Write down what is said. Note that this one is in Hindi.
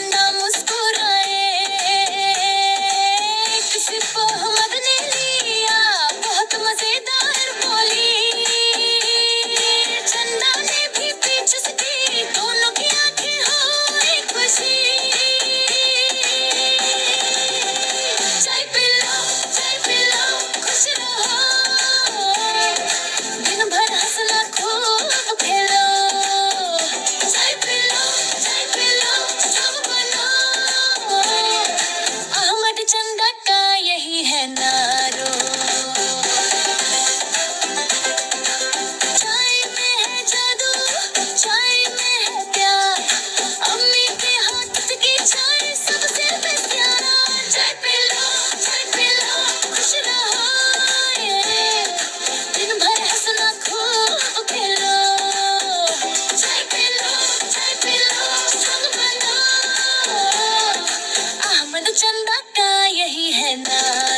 चंदा मुस्कुराए, किसी को अहमद ने लिया, बहुत मजेदार बोली। चंदा ने भी पीछ सकी, दोनों की आंखें हो एक खुशी। चाय पी लो, खुश रहो, दिन भर हंसना खूब खेलो। चाय पी लो, सब बनो, अहमद चंदा का यही है नारो। चाय में है जादू, चाय में है प्यार, अम्मी के हाथ की चाय सबसे बेस्ट यारा। चाय पी लो, खुश रहो, दिन भर हंसना खूब खेलो। चाय पी लो, सब बनो, अहमद चंदा का यही है नाम।